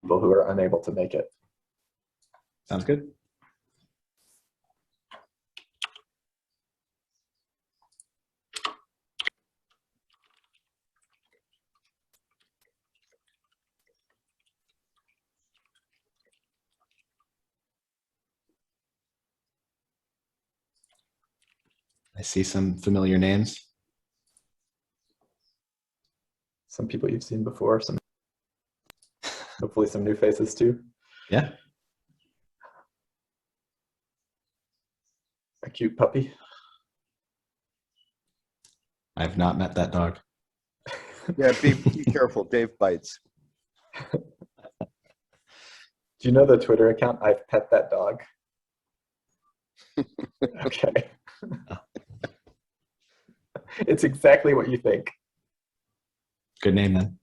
people who are unable to make it. Sounds good. I see some familiar names. Some people you've seen before, some hopefully some new faces too. Yeah. A cute puppy. I've not met that dog. Yeah, be careful. Dave bites. Do you know the Twitter account, I've pet that dog? Okay. It's exactly what you think. Good name then.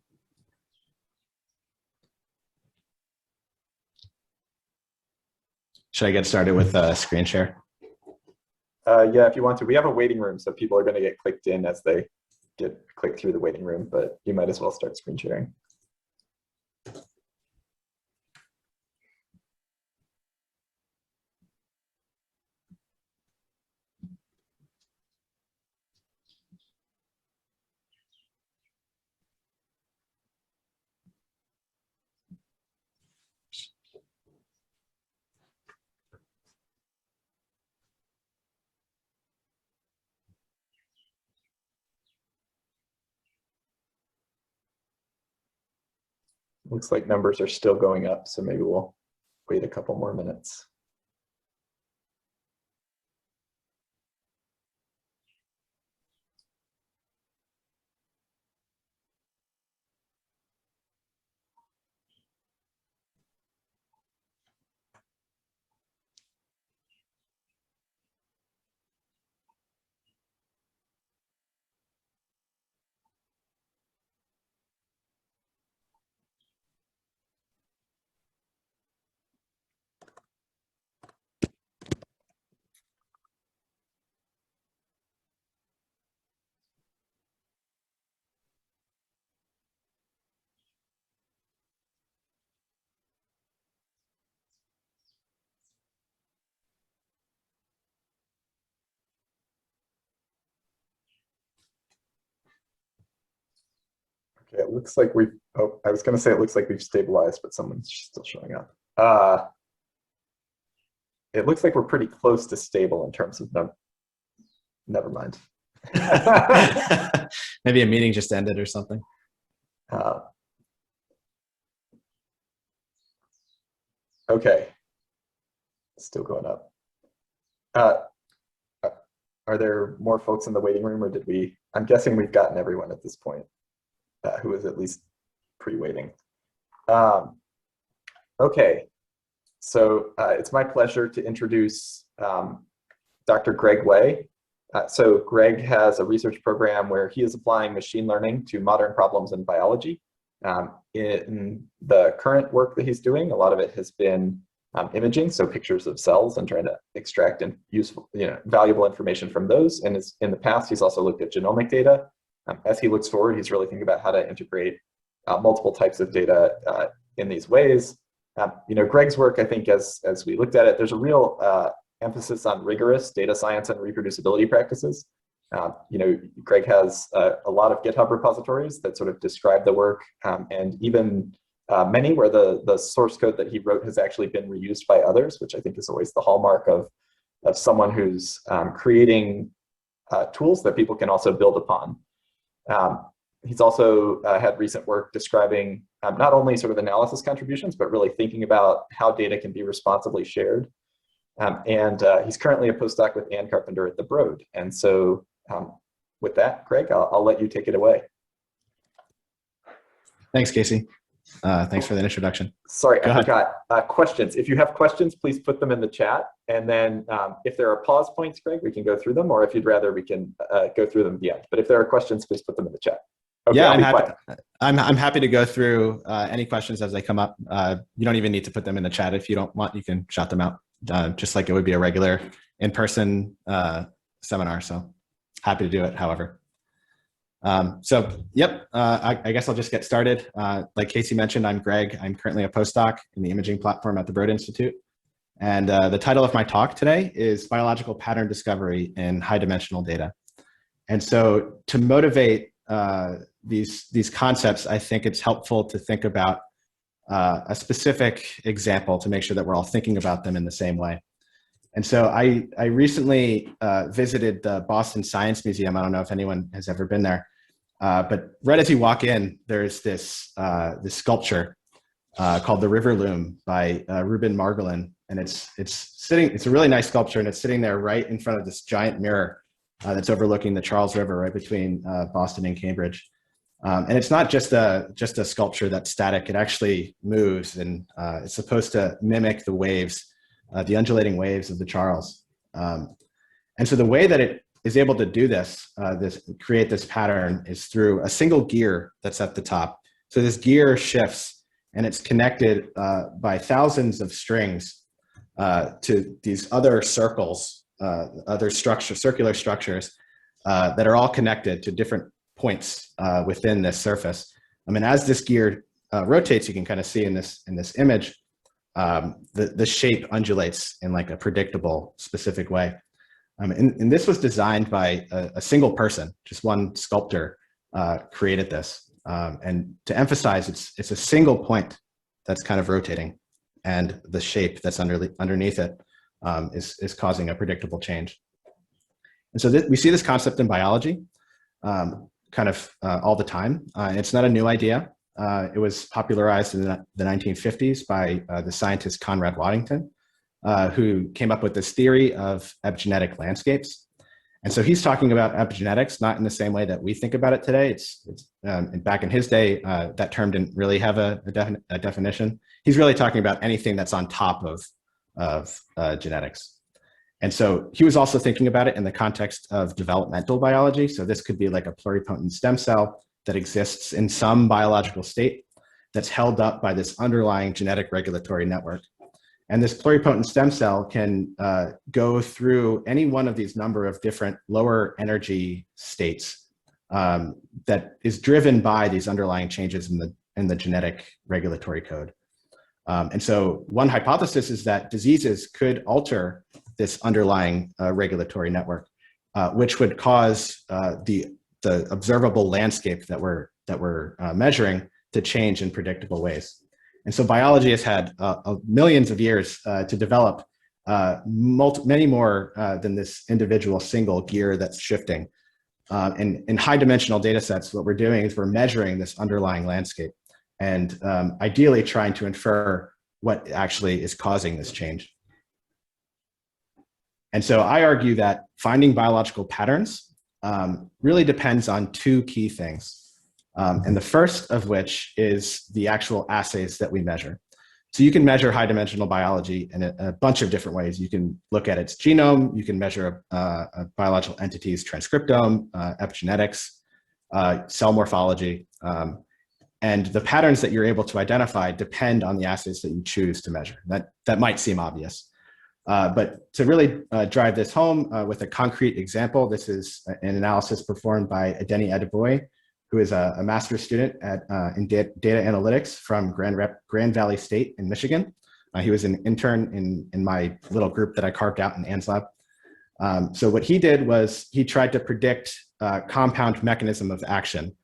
Should I get started with screen share? Yeah, if you want to. We have a waiting room, so people are going to get clicked in as they get clicked through the waiting room, but you might as well start screen sharing. Looks like numbers are still going up, so maybe we'll wait a couple more minutes. Okay, it looks like we've, oh, I was going to say it looks like we've stabilized, but someone's still showing up. It looks like we're pretty close to stable in terms of never mind. Maybe a meeting just ended or something. Okay, still going up. Are there more folks in the waiting room, or did we? I'm guessing we've gotten everyone at this point who is at least pre-waiting. Okay, so it's my pleasure to introduce Dr. Greg Way. So Greg has a research program where he is applying machine learning to modern problems in biology. In the current work that he's doing, a lot of it has been imaging, so pictures of cells and trying to extract and useful, valuable information from those. And in the past, he's also looked at genomic data. As he looks forward, he's really thinking about how to integrate multiple types of data in these ways. Greg's work, I think, as we looked at it, there's a real emphasis on rigorous data science and reproducibility practices. Greg has a lot of GitHub repositories that sort of describe the work, and even many where the source code that he wrote has actually been reused by others, which I think is always the hallmark of someone who's creating tools that people can also build upon. He's also had recent work describing not only sort of analysis contributions, but really thinking about how data can be responsibly shared. And he's currently a postdoc with Ann Carpenter at the Broad. And so with that, Greg, I'll let you take it away. Thanks, Casey. Thanks for the introduction. Sorry, I forgot. Questions. If you have questions, please put them in the chat. And then if there are pause points, Greg, we can go through them. Or if you'd rather, we can go through them at the end. But if there are questions, please put them in the chat. Okay, yeah, I'm happy to go through any questions as they come up. You don't even need to put them in the chat. If you don't want, you can shout them out, just like it would be a regular in-person seminar. So happy to do it, however. I guess I'll just get started. Like Casey mentioned, I'm Greg. I'm currently a postdoc in the imaging platform at the Broad Institute. And the title of my talk today is Biological Pattern Discovery in High Dimensional Data. And so to motivate these concepts, I think it's helpful to think about a specific example to make sure that we're all thinking about them in the same way. And so I recently visited the Boston Science Museum. I don't know if anyone has ever been there, but right as you walk in, there's this sculpture called the River Loom by Ruben Margolin, and it's a really nice sculpture, and it's sitting there right in front of this giant mirror that's overlooking the Charles River, right between Boston and Cambridge. And it's not just a sculpture that's static; it actually moves, and it's supposed to mimic the waves. The undulating waves of the Charles. And so the way that it is able to do this, create this pattern, is through a single gear that's at the top. So this gear shifts, and it's connected by thousands of strings to these other circles, circular structures that are all connected to different points within this surface. I mean, as this gear rotates, you can kind of see in this image, the shape undulates in like a predictable, specific way. And this was designed by a single person, just one sculptor created this. And to emphasize, it's a single point that's kind of rotating, and the shape that's underneath it is causing a predictable change. And so we see this concept in biology all the time. It's not a new idea. It was popularized in the 1950s by the scientist Conrad Waddington, who came up with this theory of epigenetic landscapes. And so he's talking about epigenetics, not in the same way that we think about it today. Back in his day, that term didn't really have a definition. He's really talking about anything that's on top of genetics. And so he was also thinking about it in the context of developmental biology. So this could be like a pluripotent stem cell that exists in some biological state that's held up by this underlying genetic regulatory network. And this pluripotent stem cell can go through any one of these number of different lower energy states that is driven by these underlying changes in the genetic regulatory code. And so one hypothesis is that diseases could alter this underlying regulatory network, which would cause the observable landscape that we're measuring to change in predictable ways. And so biology has had millions of years to develop many more than this individual single gear that's shifting. In high dimensional data sets, what we're doing is we're measuring this underlying landscape and ideally trying to infer what actually is causing this change. And so I argue that finding biological patterns really depends on two key things. And the first of which is the actual assays that we measure. So you can measure high dimensional biology in a bunch of different ways. You can look at its genome, you can measure a biological entity's transcriptome, epigenetics, cell morphology, and the patterns that you're able to identify depend on the assays that you choose to measure. That might seem obvious. But to really drive this home with a concrete example, this is an analysis performed by Adeni Adeboye, who is a master's student in data analytics from Grand Valley State in Michigan. He was an intern in my little group that I carved out in Ann's lab. So what he did was he tried to predict compound mechanism of action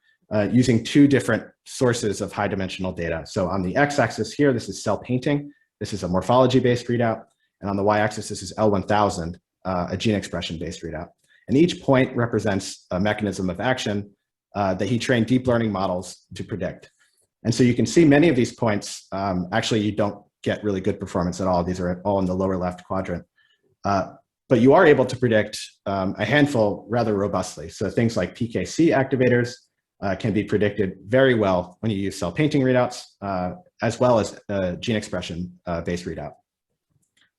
using two different sources of high dimensional data. So on the x-axis here, this is cell painting. This is a morphology-based readout. And on the y-axis, this is L1000, a gene expression-based readout. And each point represents a mechanism of action that he trained deep learning models to predict. And so you can see many of these points, actually you don't get really good performance at all. These are all in the lower left quadrant. But you are able to predict a handful rather robustly. So things like PKC activators can be predicted very well when you use cell painting readouts, as well as gene expression based readout.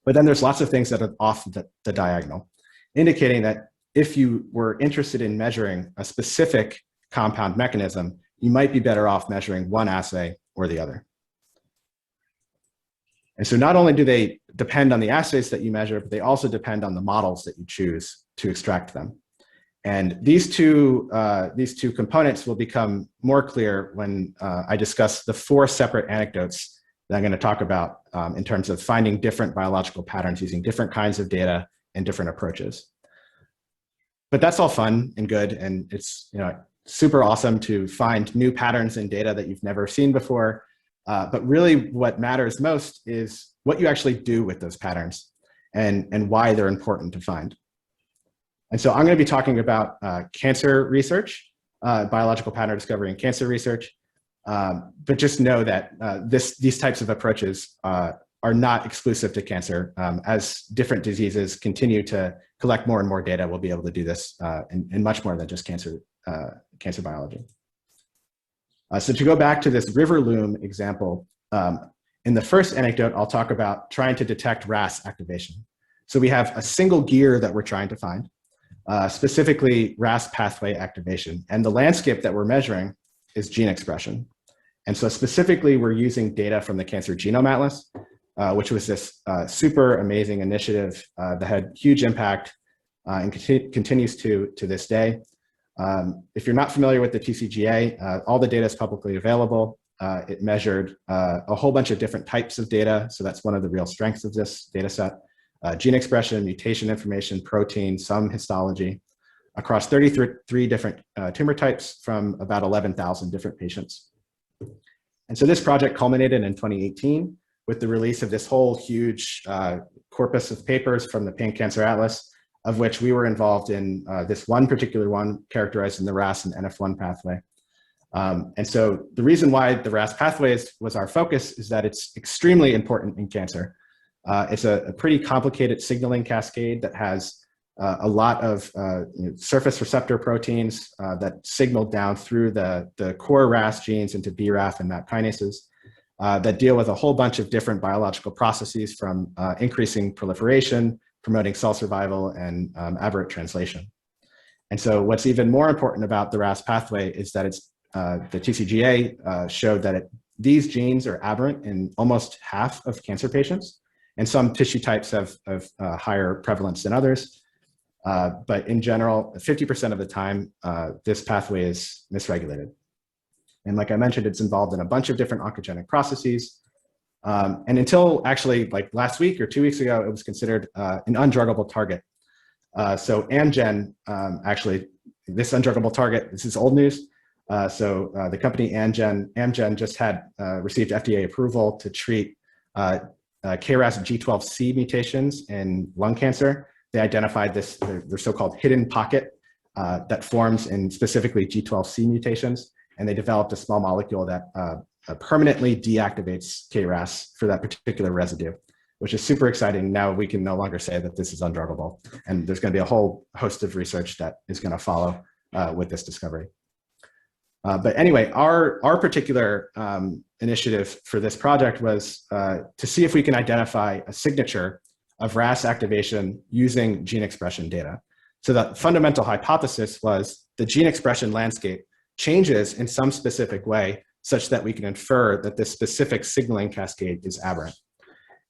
But then there's lots of things that are off the diagonal, indicating that if you were interested in measuring a specific compound mechanism, you might be better off measuring one assay or the other. And so not only do they depend on the assays that you measure, but they also depend on the models that you choose to extract them. And these two components will become more clear when I discuss the 4 separate anecdotes that I'm going to talk about in terms of finding different biological patterns using different kinds of data and different approaches. But that's all fun and good, and it's super awesome to find new patterns in data that you've never seen before. But really what matters most is what you actually do with those patterns and why they're important to find. And so I'm going to be talking about cancer research, biological pattern discovery in cancer research. But just know that these types of approaches are not exclusive to cancer. As different diseases continue to collect more and more data, we'll be able to do this in much more than just cancer biology. So to go back to this river loom example, in the first anecdote, I'll talk about trying to detect RAS activation. So we have a single gear that we're trying to find, specifically RAS pathway activation. And the landscape that we're measuring is gene expression. And so specifically, we're using data from the Cancer Genome Atlas, which was this super amazing initiative that had huge impact and continues to this day. If you're not familiar with the TCGA, all the data is publicly available. It measured a whole bunch of different types of data. So that's one of the real strengths of this data set. Gene expression, mutation information, protein, some histology, across 33 different tumor types from about 11,000 different patients. And so this project culminated in 2018 with the release of this whole huge corpus of papers from the Pan-Cancer Atlas, of which we were involved in this one particular one characterized in the RAS and NF1 pathway. And so the reason why the RAS pathways was our focus is that it's extremely important in cancer. It's a pretty complicated signaling cascade that has a lot of surface receptor proteins that signal down through the core RAS genes into BRAF and MAP kinases that deal with a whole bunch of different biological processes from increasing proliferation, promoting cell survival, and aberrant translation. And so what's even more important about the RAS pathway is that it's the TCGA showed that these genes are aberrant in almost half of cancer patients, and some tissue types have higher prevalence than others. But in general, 50% of the time, this pathway is misregulated. And like I mentioned, it's involved in a bunch of different oncogenic processes. And until actually like last week or 2 weeks ago, it was considered an undruggable target. So Amgen, actually, this undruggable target, this is old news. So the company Amgen just had received FDA approval to treat KRAS G12C mutations in lung cancer. They identified this, their so-called hidden pocket that forms in specifically G12C mutations. And they developed a small molecule that permanently deactivates KRAS for that particular residue, which is super exciting. Now we can no longer say that this is undruggable. And there's going to be a whole host of research that is going to follow with this discovery. But anyway, our particular initiative for this project was to see if we can identify a signature of RAS activation using gene expression data. So the fundamental hypothesis was the gene expression landscape changes in some specific way such that we can infer that this specific signaling cascade is aberrant.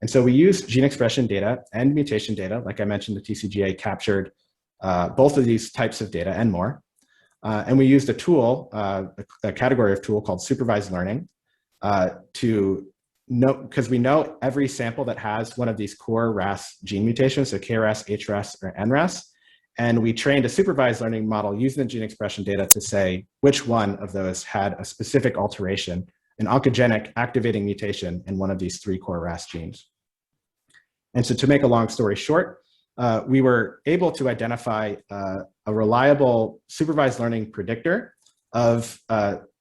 And so we used gene expression data and mutation data. Like I mentioned, the TCGA captured both of these types of data and more. And we used a tool, a category of tool called supervised learning to know, because we know every sample that has one of these core RAS gene mutations, so KRAS, HRAS, or NRAS. And we trained a supervised learning model using the gene expression data to say which one of those had a specific alteration, an oncogenic activating mutation in one of these 3 core RAS genes. And so to make a long story short, we were able to identify a reliable supervised learning predictor of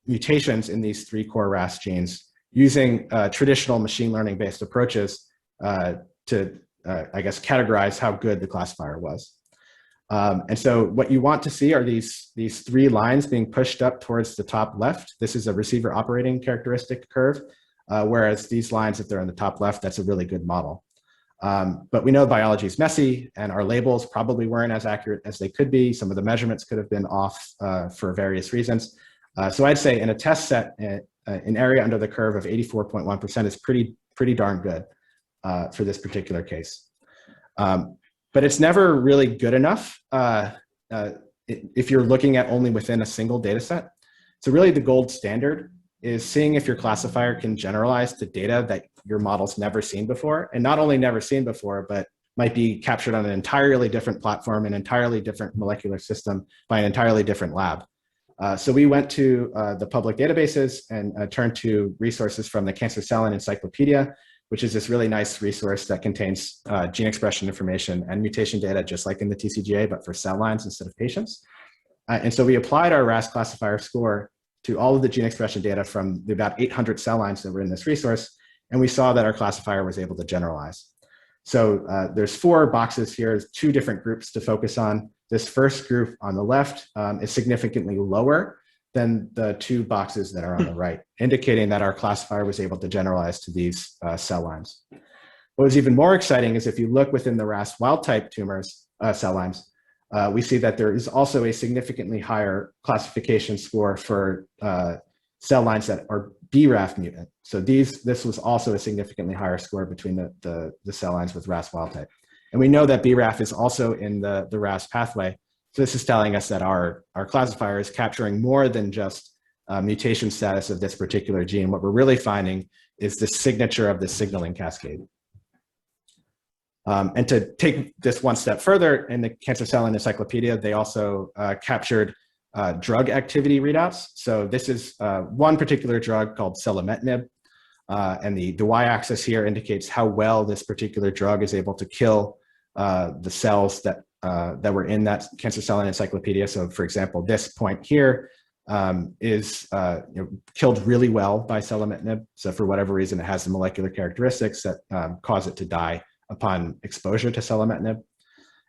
mutations in these 3 core RAS genes using traditional machine learning based approaches to, I guess, categorize how good the classifier was. And so what you want to see are these 3 lines being pushed up towards the top left. This is a receiver operating characteristic curve, whereas these lines, if they're on the top left, that's a really good model. But we know biology is messy, and our labels probably weren't as accurate as they could be. Some of the measurements could have been off for various reasons. So I'd say in a test set, an area under the curve of 84.1% is pretty darn good for this particular case. But it's never really good enough if you're looking at only within a single data set. So really the gold standard is seeing if your classifier can generalize to data that your model's never seen before, and not only never seen before, but might be captured on an entirely different platform, an entirely different molecular system by an entirely different lab. So we went to the public databases and turned to resources from the Cancer Cell Line Encyclopedia, which is this really nice resource that contains gene expression information and mutation data, just like in the TCGA, but for cell lines instead of patients. And so we applied our RAS classifier score to all of the gene expression data from the about 800 cell lines that were in this resource, and we saw that our classifier was able to generalize. So there's 4 boxes here, 2 different groups to focus on. This first group on the left is significantly lower than the 2 boxes that are on the right, indicating that our classifier was able to generalize to these cell lines. What was even more exciting is if you look within the RAS wild-type tumors, cell lines, we see that there is also a significantly higher classification score for cell lines that are BRAF mutant. So this was also a significantly higher score between the cell lines with RAS wild-type. And we know that BRAF is also in the RAS pathway. So this is telling us that our classifier is capturing more than just mutation status of this particular gene. What we're really finding is the signature of the signaling cascade. And to take this one step further, in the Cancer Cell Line Encyclopedia, they also captured drug activity readouts. So this is one particular drug called selumetinib. And the y-axis here indicates how well this particular drug is able to kill the cells that were in that Cancer Cell Line Encyclopedia. So for example, this point here is killed really well by selumetinib. So for whatever reason, it has the molecular characteristics that cause it to die upon exposure to selumetinib.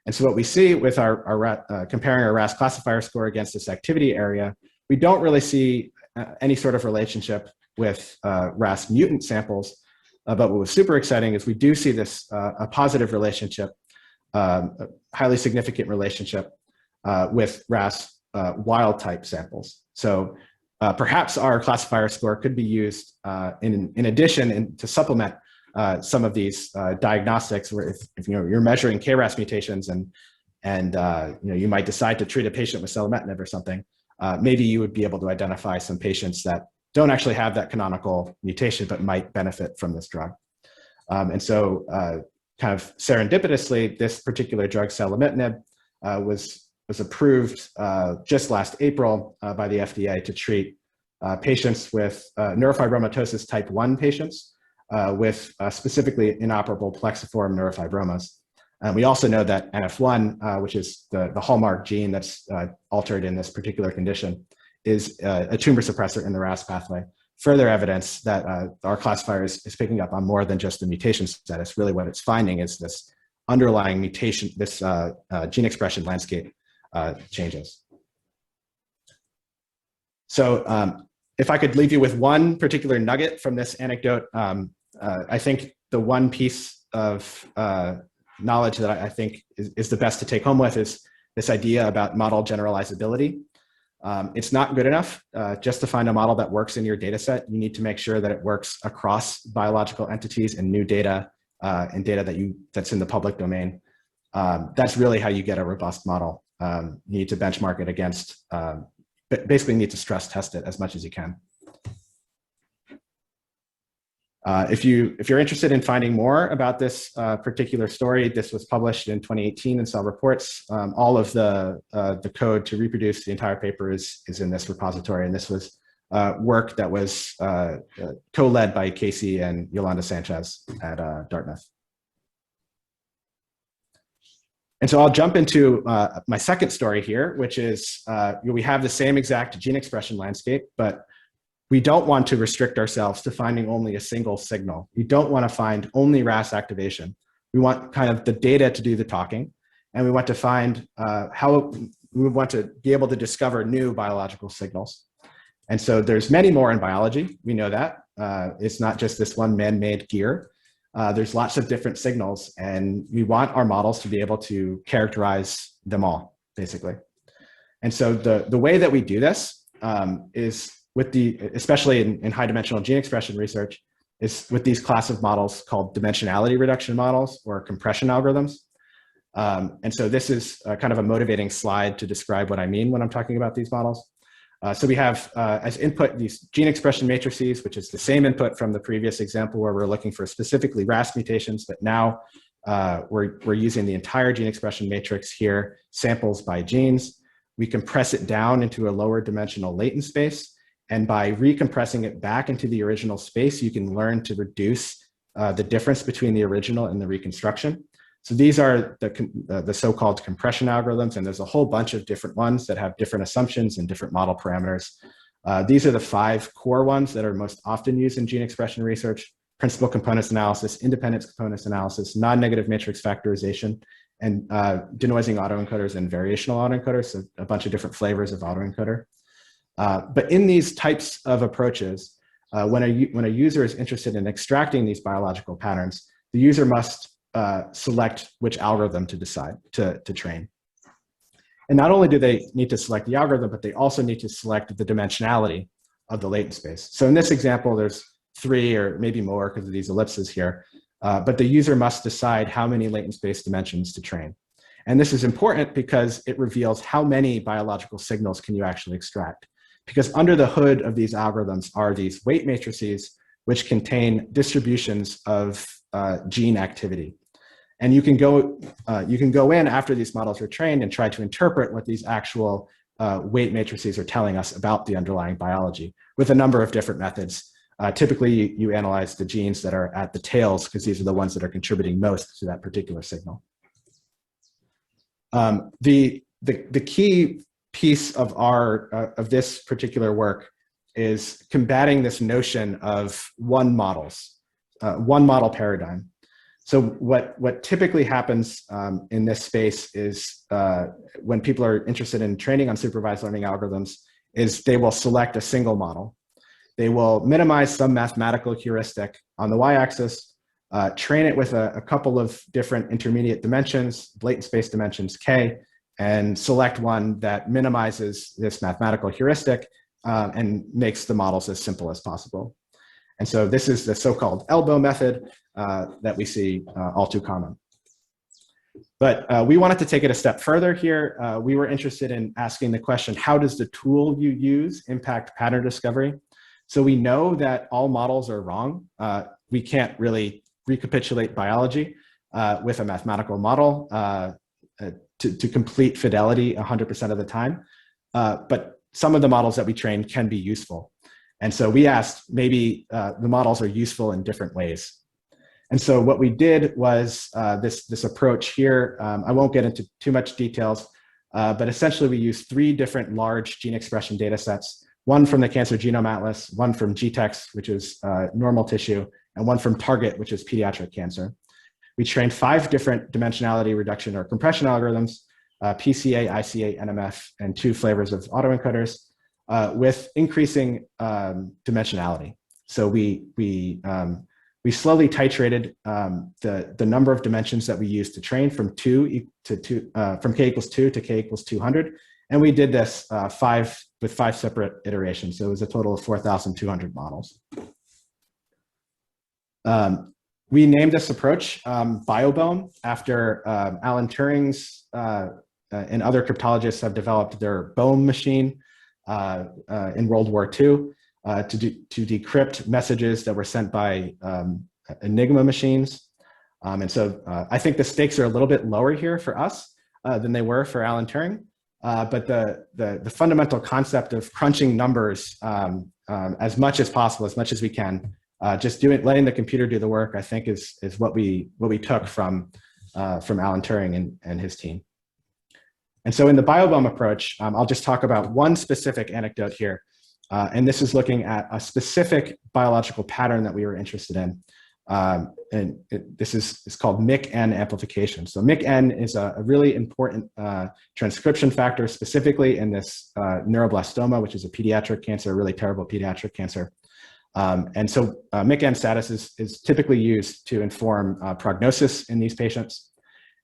And so what we see with our comparing our RAS classifier score against this activity area, we don't really see any sort of relationship with RAS mutant samples. But what was super exciting is we do see this a positive relationship, a highly significant relationship with RAS wild-type samples. So perhaps our classifier score could be used in addition to supplement some of these diagnostics, where if you're measuring KRAS mutations and you might decide to treat a patient with selumetinib or something, maybe you would be able to identify some patients that don't actually have that canonical mutation but might benefit from this drug. And so kind of serendipitously, this particular drug, selumetinib, was approved just last April by the FDA to treat patients with neurofibromatosis type 1 patients with specifically inoperable plexiform neurofibromas. We also know that NF1, which is the hallmark gene that's altered in this particular condition, is a tumor suppressor in the RAS pathway. Further evidence that our classifier is picking up on more than just the mutation status. Really what it's finding is this underlying mutation, this gene expression landscape changes. So if I could leave you with one particular nugget from this anecdote, I think the one piece of knowledge that I think is the best to take home with is this idea about model generalizability. It's not good enough just to find a model that works in your data set. You need to make sure that it works across biological entities and new data and data that's in the public domain. That's really how you get a robust model. You need to benchmark it against, basically need to stress test it as much as you can. If you're interested in finding more about this particular story, this was published in 2018 in Cell Reports. All of the code to reproduce the entire paper is in this repository, and this was work that was co-led by Casey and Yolanda Sanchez at Dartmouth. And so I'll jump into my second story here, which is we have the same exact gene expression landscape, but we don't want to restrict ourselves to finding only a single signal. We don't want to find only RAS activation. We want kind of the data to do the talking, and we want to find we want to be able to discover new biological signals. And so there's many more in biology. We know that. It's not just this one man-made gear. There's lots of different signals, and we want our models to be able to characterize them all, basically. And so the way that we do this is especially in high dimensional gene expression research, is with these class of models called dimensionality reduction models or compression algorithms. And so this is kind of a motivating slide to describe what I mean when I'm talking about these models. So we have as input these gene expression matrices, which is the same input from the previous example where we're looking for specifically RAS mutations, but now we're using the entire gene expression matrix here, samples by genes. We compress it down into a lower dimensional latent space. And by recompressing it back into the original space, you can learn to reduce the difference between the original and the reconstruction. So these are the so-called compression algorithms, and there's a whole bunch of different ones that have different assumptions and different model parameters. These are the 5 core ones that are most often used in gene expression research: principal components analysis, independence components analysis, non-negative matrix factorization, and denoising autoencoders and variational autoencoders, so a bunch of different flavors of autoencoder. But in these types of approaches, when a user is interested in extracting these biological patterns, the user must select which algorithm to decide to train. And not only do they need to select the algorithm, but they also need to select the dimensionality of the latent space. So in this example, there's 3 or maybe more because of these ellipses here, but the user must decide how many latent space dimensions to train. And this is important because it reveals how many biological signals can you actually extract. Because under the hood of these algorithms are these weight matrices, which contain distributions of gene activity. And you can go in after these models are trained and try to interpret what these actual weight matrices are telling us about the underlying biology with a number of different methods. Typically, you analyze the genes that are at the tails because these are the ones that are contributing most to that particular signal. The key piece of this particular work is combating this notion of one model paradigm. So what typically happens in this space is when people are interested in training on supervised learning algorithms is they will select a single model. They will minimize some mathematical heuristic on the y-axis, train it with a couple of different intermediate dimensions, latent space dimensions k, and select one that minimizes this mathematical heuristic and makes the models as simple as possible. And so this is the so-called elbow method that we see all too common. But we wanted to take it a step further here. We were interested in asking the question, how does the tool you use impact pattern discovery? So we know that all models are wrong. We can't really recapitulate biology with a mathematical model to complete fidelity 100% of the time. But some of the models that we train can be useful. And so we asked maybe the models are useful in different ways. And so what we did was this approach here. I won't get into too much details, but essentially we used 3 different large gene expression data sets, one from the Cancer Genome Atlas, one from GTEx, which is normal tissue, and one from Target, which is pediatric cancer. We trained 5 different dimensionality reduction or compression algorithms, PCA, ICA, NMF, and 2 flavors of autoencoders with increasing dimensionality. So we slowly titrated the number of dimensions that we used to train from k equals 2 to k equals 200. And we did this with 5 separate iterations. So it was a total of 4,200 models. We named this approach BioBone after Alan Turing's and other cryptologists have developed their bone machine in World War II to decrypt messages that were sent by Enigma machines. And so I think the stakes are a little bit lower here for us than they were for Alan Turing. But the fundamental concept of crunching numbers as much as possible, as much as we can, just letting the computer do the work, I think is what we took from Alan Turing and his team. And so in the BioBone approach, I'll just talk about one specific anecdote here. And this is looking at a specific biological pattern that we were interested in. This is called MYC-N amplification. So MYC-N is a really important transcription factor, specifically in this neuroblastoma, which is a pediatric cancer, a really terrible pediatric cancer. And so MYC-N status is typically used to inform prognosis in these patients.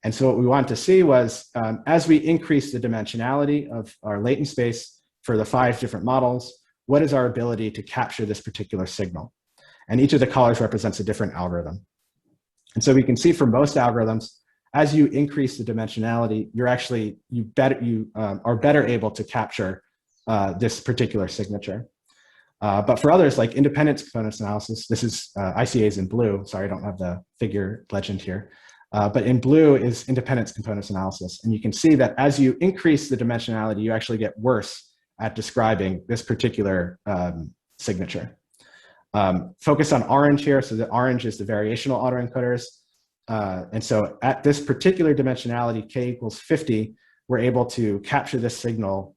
And so what we wanted to see was, as we increase the dimensionality of our latent space for the 5 different models, what is our ability to capture this particular signal? And each of the colors represents a different algorithm. And so we can see for most algorithms, as you increase the dimensionality, you are better able to capture this particular signature. But for others, like independence components analysis, this is ICAs in blue. Sorry, I don't have the figure legend here. But in blue is independence components analysis. And you can see that as you increase the dimensionality, you actually get worse at describing this particular signature. Focus on orange here. So the orange is the variational autoencoders. And so at this particular dimensionality, k equals 50, we're able to capture this signal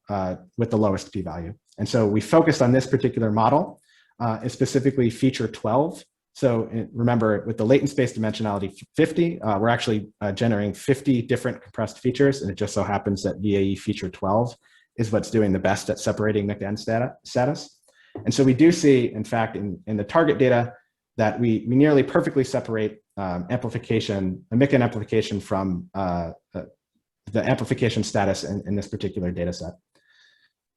with the lowest p-value. And so we focused on this particular model, and specifically feature 12. So remember, with the latent space dimensionality 50, we're actually generating 50 different compressed features, and it just so happens that VAE feature 12 is what's doing the best at separating McN status. And so we do see, in fact, in the target data, that we nearly perfectly separate amplification, a McN amplification from the amplification status in this particular data set.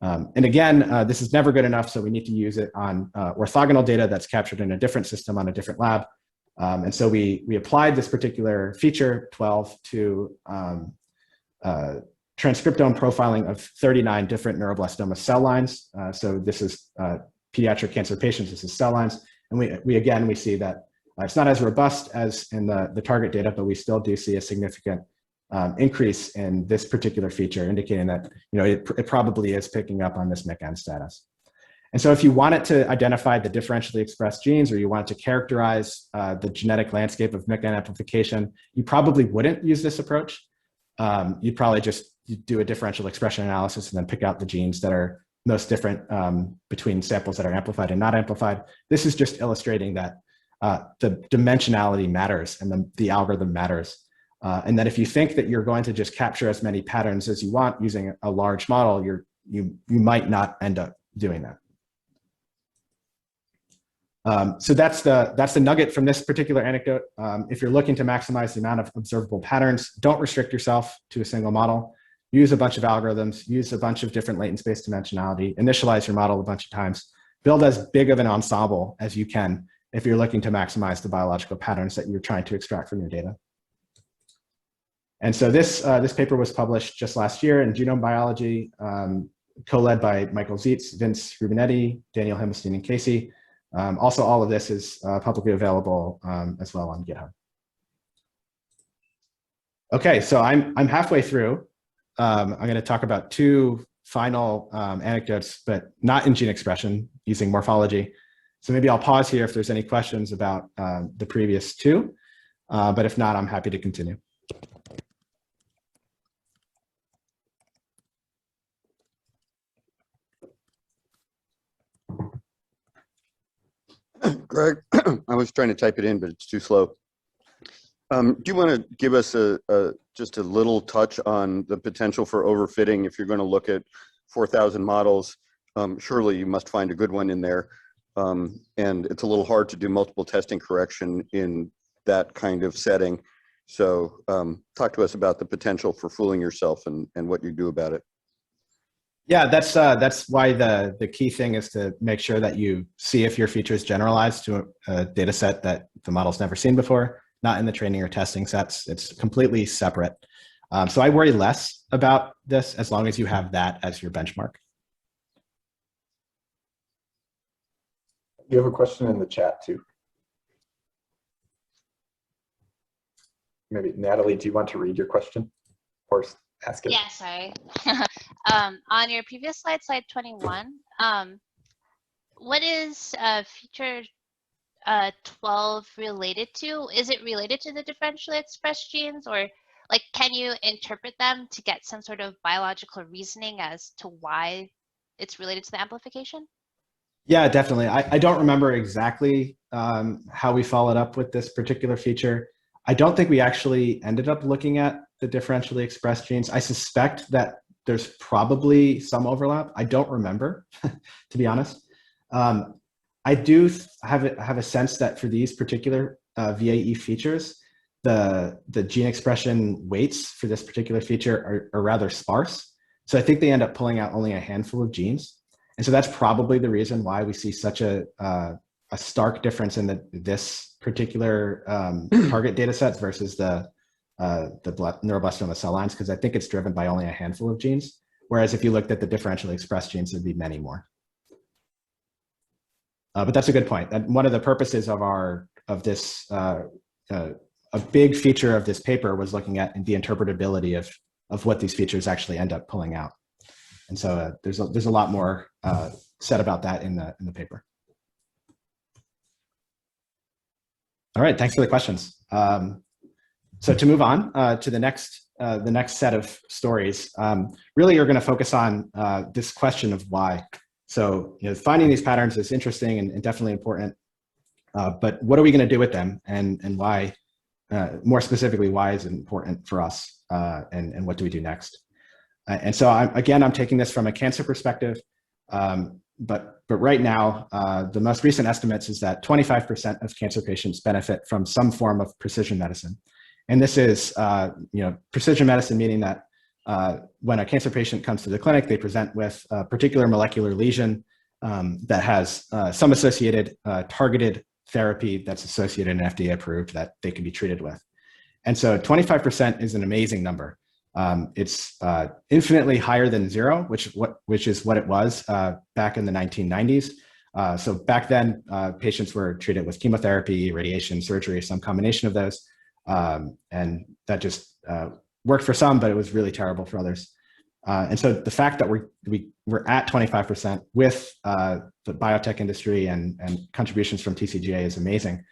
And again, this is never good enough, so we need to use it on orthogonal data that's captured in a different system on a different lab. And so we applied this particular feature 12 to transcriptome profiling of 39 different neuroblastoma cell lines. So this is pediatric cancer patients, this is cell lines. And we see that it's not as robust as in the target data, but we still do see a significant increase in this particular feature, indicating that it probably is picking up on this McN status. And so if you wanted to identify the differentially expressed genes, or you wanted to characterize the genetic landscape of McN amplification, you probably wouldn't use this approach. You'd probably just do a differential expression analysis and then pick out the genes that are most different between samples that are amplified and not amplified. This is just illustrating that the dimensionality matters and the algorithm matters. And that if you think that you're going to just capture as many patterns as you want using a large model, you might not end up doing that. So that's the nugget from this particular anecdote. If you're looking to maximize the amount of observable patterns, don't restrict yourself to a single model. Use a bunch of algorithms, use a bunch of different latent space dimensionality, initialize your model a bunch of times, build as big of an ensemble as you can if you're looking to maximize the biological patterns that you're trying to extract from your data. And so this paper was published just last year in Genome Biology, co-led by Michael Zietz, Vince Rubinetti, Daniel Himmelstein, and Casey. Also, all of this is publicly available as well on GitHub. Okay, so I'm halfway through. I'm going to talk about two final anecdotes, but not in gene expression, using morphology. So maybe I'll pause here if there's any questions about the previous two, but if not, I'm happy to continue. Greg, I was trying to type it in, but it's too slow. Do you want to give us just a little touch on the potential for overfitting if you're going to look at 4,000 models? Surely you must find a good one in there. And it's a little hard to do multiple testing correction in that kind of setting. So talk to us about the potential for fooling yourself and what you do about it. Yeah, that's why the key thing is to make sure that you see if your feature is generalized to a data set that the model's never seen before, not in the training or testing sets. It's completely separate. So I worry less about this as long as you have that as your benchmark. You have a question in the chat too. Maybe Natalie, do you want to read your question or ask it? Yeah, sorry. On your previous slide, slide 21, what is feature 12 related to? Is it related to the differentially expressed genes, or like can you interpret them to get some sort of biological reasoning as to why it's related to the amplification? Yeah, definitely. I don't remember exactly how we followed up with this particular feature. I don't think we actually ended up looking at the differentially expressed genes. I suspect that there's probably some overlap. I don't remember, to be honest. I do have a sense that for these particular VAE features, the gene expression weights for this particular feature are rather sparse. So I think they end up pulling out only a handful of genes. And so that's probably the reason why we see such a stark difference in this particular target data sets versus the neuroblastoma cell lines, because I think it's driven by only a handful of genes. Whereas if you looked at the differentially expressed genes, there'd be many more. But that's a good point. And one of the purposes of this, a big feature of this paper was looking at the interpretability of what these features actually end up pulling out. And so there's a lot more said about that in the paper. All right, thanks for the questions. So to move on to the next set of stories, really you're going to focus on this question of why. So finding these patterns is interesting and definitely important, but what are we going to do with them, and why? More specifically, why is it important for us, and what do we do next? And so I'm taking this from a cancer perspective, but right now, the most recent estimates is that 25% of cancer patients benefit from some form of precision medicine. And this is, precision medicine, meaning that when a cancer patient comes to the clinic, they present with a particular molecular lesion that has some associated targeted therapy that's associated and FDA approved that they can be treated with. And so 25% is an amazing number. It's infinitely higher than zero, which is what it was back in the 1990s. So back then, patients were treated with chemotherapy, radiation, surgery, some combination of those. And that just worked for some, but it was really terrible for others. And so the fact that we're at 25% with the biotech industry and contributions from TCGA is amazing.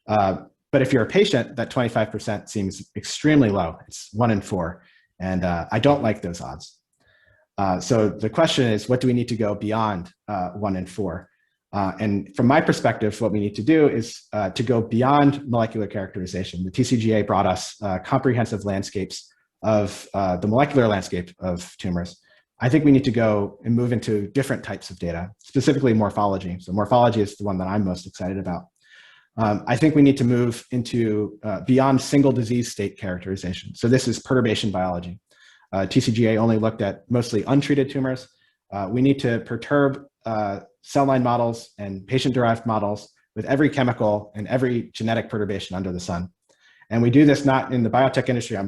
But if you're a patient, that 25% seems extremely low. It's 1 in 4. And I don't like those odds. So the question is, what do we need to go beyond 1 in 4? And from my perspective, what we need to do is to go beyond molecular characterization. The TCGA brought us comprehensive landscapes of the molecular landscape of tumors. I think we need to go and move into different types of data, specifically morphology. So morphology is the one that I'm most excited about. I think we need to move into beyond single disease state characterization. So this is perturbation biology. TCGA only looked at mostly untreated tumors. We need to perturb cell line models and patient-derived models with every chemical and every genetic perturbation under the sun. And we do this not in the biotech industry.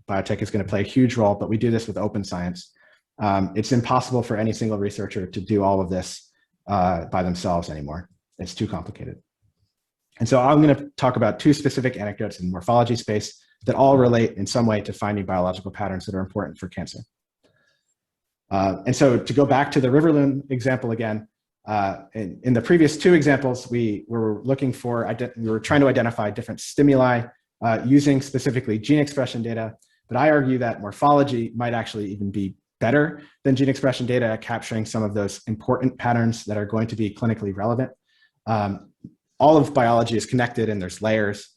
Biotech is going to play a huge role, but we do this with open science. It's impossible for any single researcher to do all of this by themselves anymore. It's too complicated. And so I'm going to talk about 2 specific anecdotes in the morphology space that all relate in some way to finding biological patterns that are important for cancer. And so to go back to the river loon example again, in the previous 2 examples, we were trying to identify different stimuli using specifically gene expression data. But I argue that morphology might actually even be better than gene expression data at capturing some of those important patterns that are going to be clinically relevant. All of biology is connected and there's layers.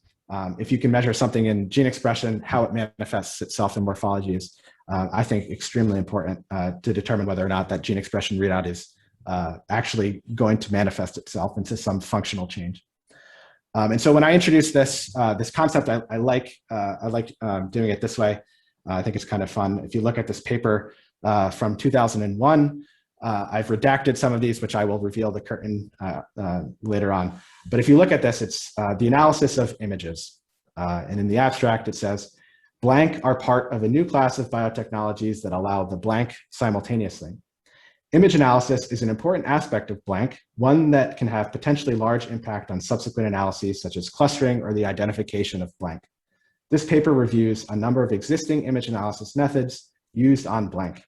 If you can measure something in gene expression, how it manifests itself in morphology is, I think, extremely important to determine whether or not that gene expression readout is actually going to manifest itself into some functional change. And so when I introduce this concept, I like doing it this way. I think it's kind of fun. If you look at this paper from 2001, I've redacted some of these, which I will reveal the curtain later on. But if you look at this, it's the analysis of images. And in the abstract, it says, blank are part of a new class of biotechnologies that allow the blank simultaneously. Image analysis is an important aspect of blank, one that can have potentially large impact on subsequent analyses, such as clustering or the identification of blank. This paper reviews a number of existing image analysis methods used on blank.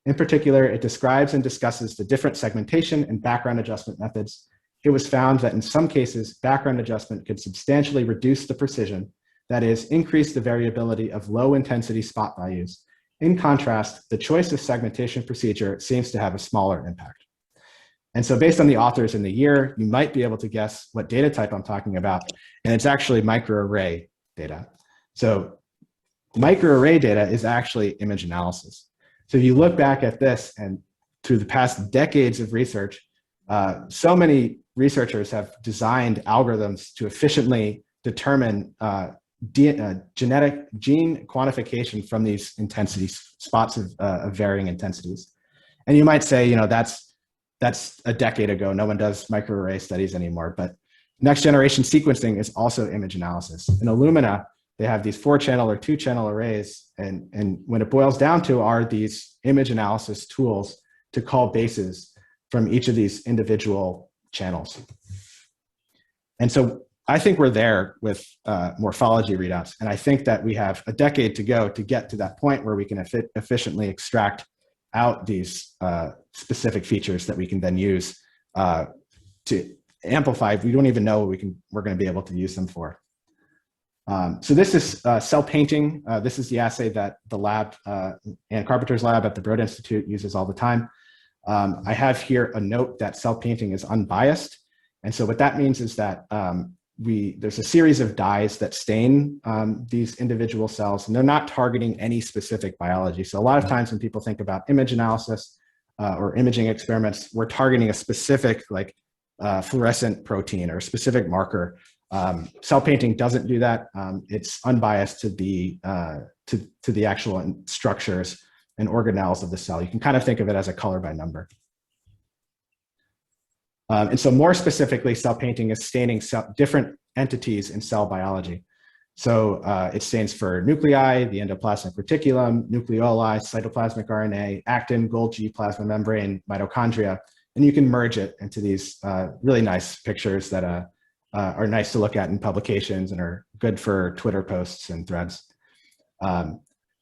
In particular, it describes and discusses the different segmentation and background adjustment methods. It was found that in some cases, background adjustment could substantially reduce the precision, that is, increase the variability of low intensity spot values. In contrast, the choice of segmentation procedure seems to have a smaller impact. And so based on the authors in the year, you might be able to guess what data type I'm talking about. And it's actually microarray data. So microarray data is actually image analysis. So if you look back at this and through the past decades of research, so many researchers have designed algorithms to efficiently determine genetic gene quantification from these intensity spots of varying intensities. And you might say, that's a decade ago. No one does microarray studies anymore, but next generation sequencing is also image analysis. In Illumina, they have these 4-channel or 2-channel arrays. And when it boils down to are these image analysis tools to call bases from each of these individual channels. And so I think we're there with morphology readouts. And I think that we have a decade to go to get to that point where we can efficiently extract out these specific features that we can then use to amplify. We don't even know what we're going to be able to use them for. So this is cell painting. This is the assay that the lab, Ann Carpenter's lab at the Broad Institute uses all the time. I have here a note that cell painting is unbiased. And so what that means is that there's a series of dyes that stain these individual cells, and they're not targeting any specific biology. So a lot of times when people think about image analysis or imaging experiments, we're targeting a specific like fluorescent protein or a specific marker. Cell painting doesn't do that. It's unbiased to the actual structures and organelles of the cell. You can kind of think of it as a color by number. And so more specifically, cell painting is staining different entities in cell biology. So it stains for nuclei, the endoplasmic reticulum, nucleoli, cytoplasmic RNA, actin, Golgi, plasma membrane, mitochondria, and you can merge it into these really nice pictures that are nice to look at in publications and are good for Twitter posts and threads.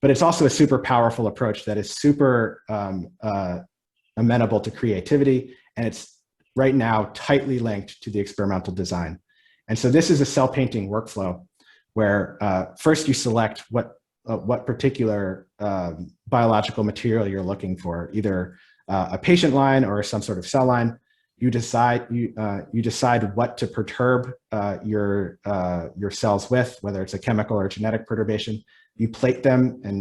But it's also a super powerful approach that is super amenable to creativity, and it's right now tightly linked to the experimental design. And so this is a cell painting workflow where first you select what particular biological material you're looking for, either a patient line or some sort of cell line. You decide what to perturb your cells with, whether it's a chemical or genetic perturbation. You plate them in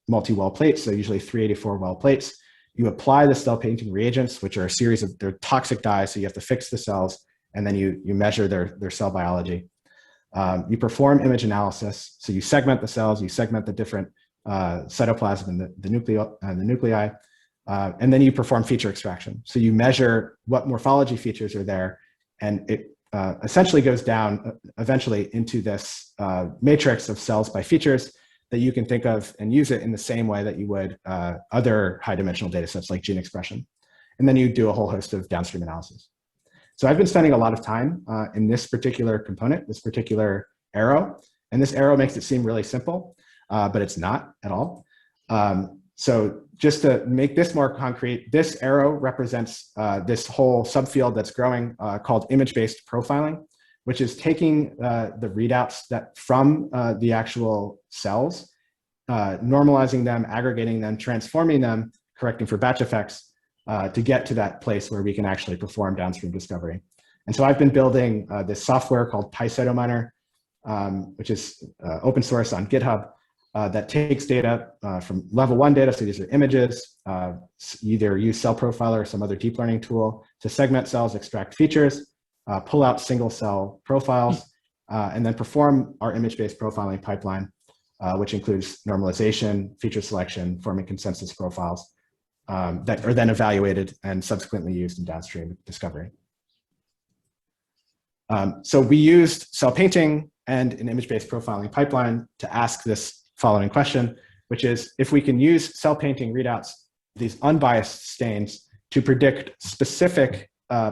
multi-well plates, so usually 384 well plates. You apply the cell painting reagents, which are a series of, they're toxic dyes, so you have to fix the cells, and then you measure their cell biology. You perform image analysis, so you segment the cells, you segment the different cytoplasm and the nuclei, and then you perform feature extraction. So you measure what morphology features are there, and it essentially goes down eventually into this matrix of cells by features that you can think of and use it in the same way that you would other high-dimensional data sets like gene expression. And then you do a whole host of downstream analysis. So I've been spending a lot of time in this particular component, this particular arrow, and this arrow makes it seem really simple, but it's not at all. So just to make this more concrete, this arrow represents this whole subfield that's growing called image-based profiling, which is taking the readouts that from the actual cells, normalizing them, aggregating them, transforming them, correcting for batch effects to get to that place where we can actually perform downstream discovery. And so I've been building this software called PyCytoMiner, which is open source on GitHub, that takes data from level 1 data, so these are images, either use Cell Profiler or some other deep learning tool to segment cells, extract features, pull out single cell profiles, and then perform our image-based profiling pipeline, which includes normalization, feature selection, forming consensus profiles that are then evaluated and subsequently used in downstream discovery. So we used cell painting and an image-based profiling pipeline to ask this following question, which is if we can use cell painting readouts, these unbiased stains, to predict specific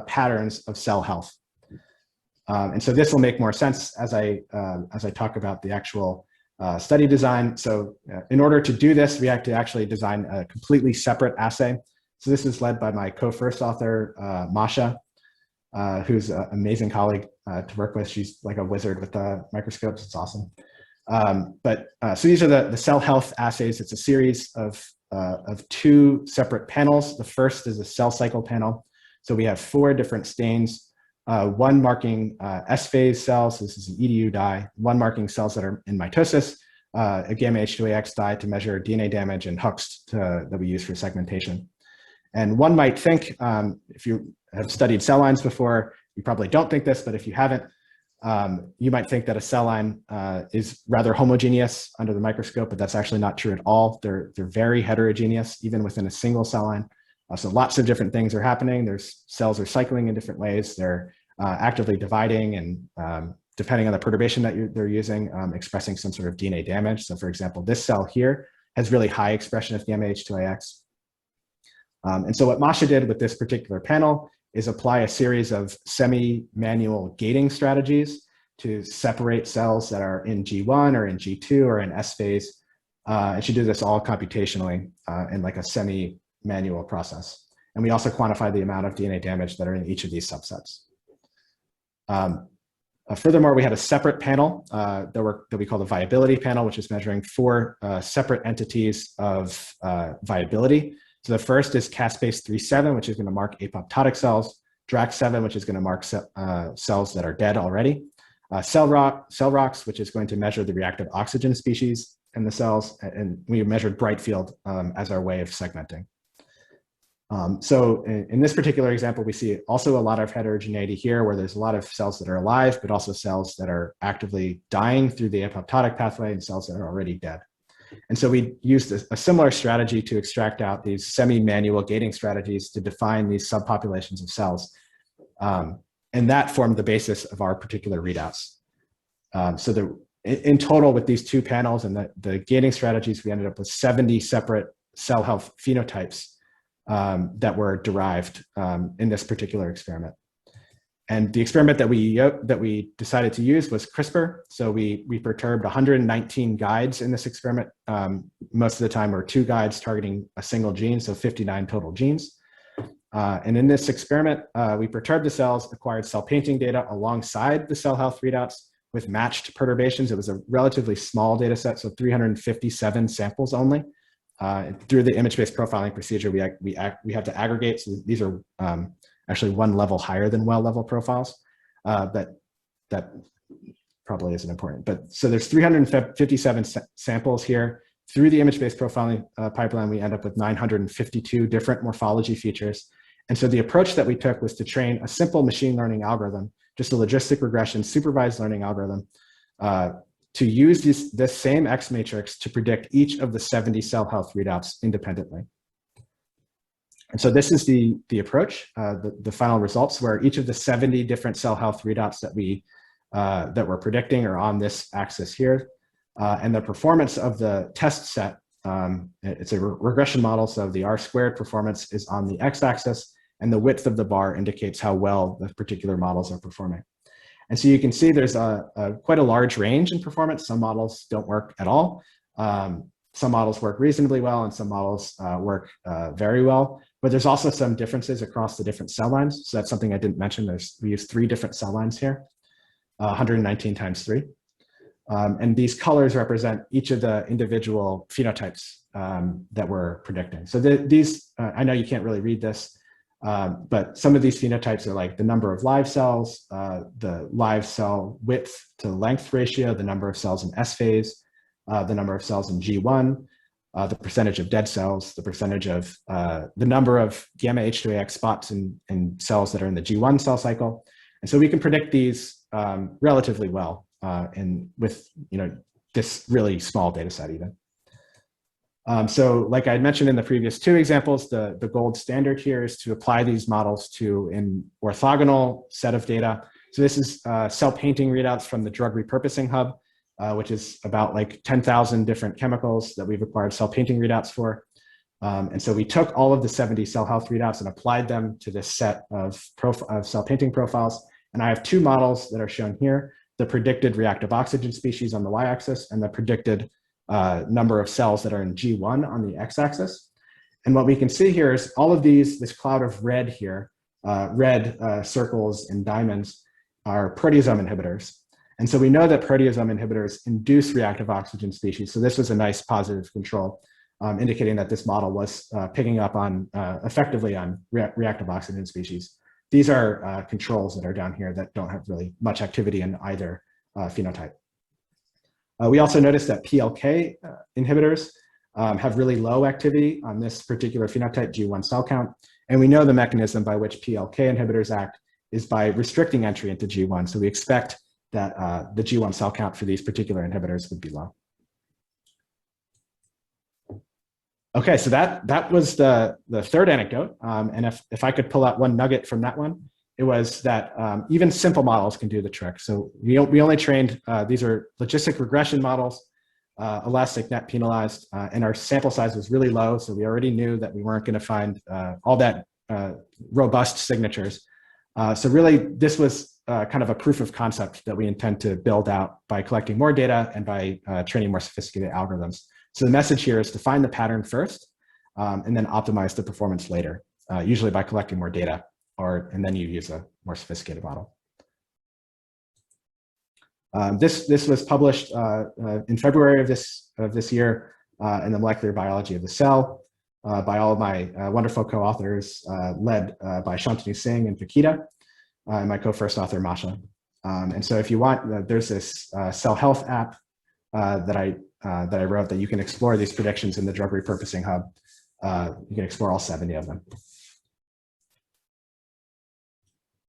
patterns of cell health. And so this will make more sense as I talk about the actual study design. So in order to do this, we have to actually design a completely separate assay. So this is led by my co-first author, Masha, who's an amazing colleague to work with. She's like a wizard with microscopes. It's awesome. So these are the cell health assays. It's a series of 2 separate panels. The first is a cell cycle panel. So we have 4 different stains, one marking S phase cells. So this is an EDU dye, one marking cells that are in mitosis, a gamma H2AX dye to measure DNA damage, and hooks that we use for segmentation. And one might think, if you have studied cell lines before, you probably don't think this, but if you haven't, you might think that a cell line is rather homogeneous under the microscope, but that's actually not true at all. They're very heterogeneous, even within a single cell line. So lots of different things are happening. Cells are cycling in different ways. They're actively dividing and depending on the perturbation that they're using, expressing some sort of DNA damage. So for example, this cell here has really high expression of gamma H2AX. And so what Masha did with this particular panel is apply a series of semi-manual gating strategies to separate cells that are in G1 or in G2 or in S phase. And she did this all computationally in like a semi-manual process. And we also quantified the amount of DNA damage that are in each of these subsets. Furthermore, we had a separate panel that we call the viability panel, which is measuring 4 separate entities of viability. So the first is caspase 3.7, which is going to mark apoptotic cells, DRAC7, which is going to mark cells that are dead already, cell rocks, which is going to measure the reactive oxygen species in the cells, and we measured bright field as our way of segmenting. So in this particular example, we see also a lot of heterogeneity here, where there's a lot of cells that are alive, but also cells that are actively dying through the apoptotic pathway and cells that are already dead. And so we used a similar strategy to extract out these semi-manual gating strategies to define these subpopulations of cells. And that formed the basis of our particular readouts. In total, with these 2 panels and the gating strategies, we ended up with 70 separate cell health phenotypes that were derived in this particular experiment. And the experiment that we decided to use was CRISPR. So we perturbed 119 guides in this experiment. Most of the time were 2 guides targeting a single gene, so 59 total genes. And in this experiment, we perturbed the cells, acquired cell painting data alongside the cell health readouts with matched perturbations. It was a relatively small data set, so 357 samples only. Through the image-based profiling procedure, we have to aggregate. So these are actually 1 level higher than well-level profiles, but that probably isn't important. But so there's 357 samples here. Through the image-based profiling pipeline, we end up with 952 different morphology features. And so the approach that we took was to train a simple machine learning algorithm, just a logistic regression supervised learning algorithm, to use this same X matrix to predict each of the 70 cell health readouts independently. And so this is the approach, the final results, where each of the 70 different cell health readouts that we're predicting are on this axis here. And the performance of the test set, it's a regression model, so the R-squared performance is on the x-axis, and the width of the bar indicates how well the particular models are performing. And so you can see there's quite a large range in performance. Some models don't work at all. Some models work reasonably well, and some models work very well. But there's also some differences across the different cell lines. So that's something I didn't mention. We use 3 different cell lines here, 119 times 3. And these colors represent each of the individual phenotypes that we're predicting. So I know you can't really read this, but some of these phenotypes are like the number of live cells, the live cell width to length ratio, the number of cells in S phase, the number of cells in G1, the percentage of dead cells, the percentage of the number of gamma H2AX spots in cells that are in the G1 cell cycle. And so we can predict these relatively well with this really small data set even. So like I mentioned in the previous 2 examples, the gold standard here is to apply these models to an orthogonal set of data. So this is cell painting readouts from the Drug Repurposing Hub, which is about like 10,000 different chemicals that we've acquired cell painting readouts for. And so we took all of the 70 cell health readouts and applied them to this set of cell painting profiles. And I have 2 models that are shown here, the predicted reactive oxygen species on the y-axis and the predicted number of cells that are in G1 on the x-axis. And what we can see here is all of this cloud of red here, red circles and diamonds are proteasome inhibitors. And so we know that proteasome inhibitors induce reactive oxygen species. So this was a nice positive control, indicating that this model was picking up on effectively on reactive oxygen species. These are controls that are down here that don't have really much activity in either phenotype. We also noticed that PLK inhibitors have really low activity on this particular phenotype, G1 cell count. And we know the mechanism by which PLK inhibitors act is by restricting entry into G1. So we expect that the G1 cell count for these particular inhibitors would be low. Okay, so that was the 3rd anecdote. And if I could pull out one nugget from that one, it was that even simple models can do the trick. So we only trained, these are logistic regression models, elastic net penalized, and our sample size was really low. So we already knew that we weren't going to find all that robust signatures. So really, this was kind of a proof of concept that we intend to build out by collecting more data and by training more sophisticated algorithms. So the message here is to find the pattern first and then optimize the performance later, usually by collecting more data, and then you use a more sophisticated model. This was published in February of this year in the Molecular Biology of the Cell by all of my wonderful co-authors, led by Shantanu Singh and Vakita, and my co-first author, Masha. And so if you want, there's this cell health app that I wrote that you can explore these predictions in the drug repurposing hub. You can explore all 70 of them.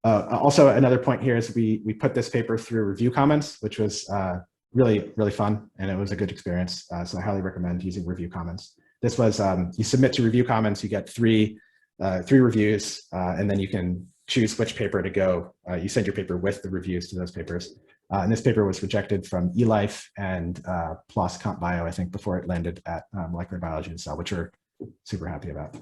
Also, another point here is we put this paper through review comments, which was really, really fun, and it was a good experience. So I highly recommend using review comments. This was, you submit to review comments, you get three reviews, and then you can choose which paper to go. You send your paper with the reviews to those papers. And this paper was rejected from eLife and PLOS Comp Bio, I think, before it landed at Molecular Biology and Cell, which we're super happy about.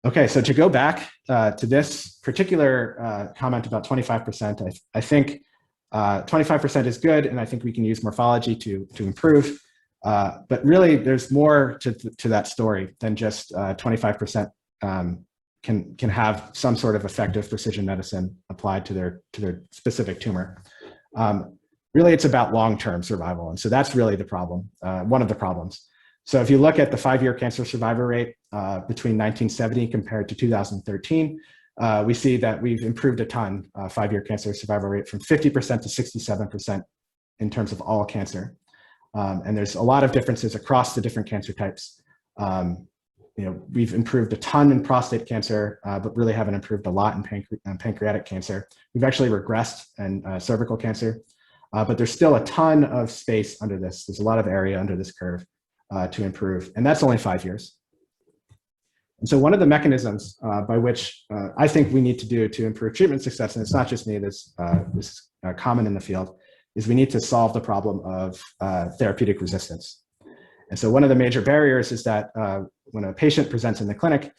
Okay, so to go back to this particular comment about 25%, I think 25% is good, and I think we can use morphology to improve. But really, there's more to that story than just 25% can have some sort of effective precision medicine applied to their specific tumor. Really, it's about long-term survival, and so that's really the problem, one of the problems. So if you look at the 5-year cancer survival rate between 1970 compared to 2013, we see that we've improved a ton, 5-year cancer survival rate from 50% to 67% in terms of all cancer. And there's a lot of differences across the different cancer types. We've improved a ton in prostate cancer, but really haven't improved a lot in pancreatic cancer. We've actually regressed in cervical cancer, but there's still a ton of space under this. There's a lot of area under this curve to improve, and that's only 5 years. And so one of the mechanisms by which I think we need to do to improve treatment success, and it's not just me, this is common in the field, is we need to solve the problem of therapeutic resistance. And so one of the major barriers is that when a patient presents in the clinic,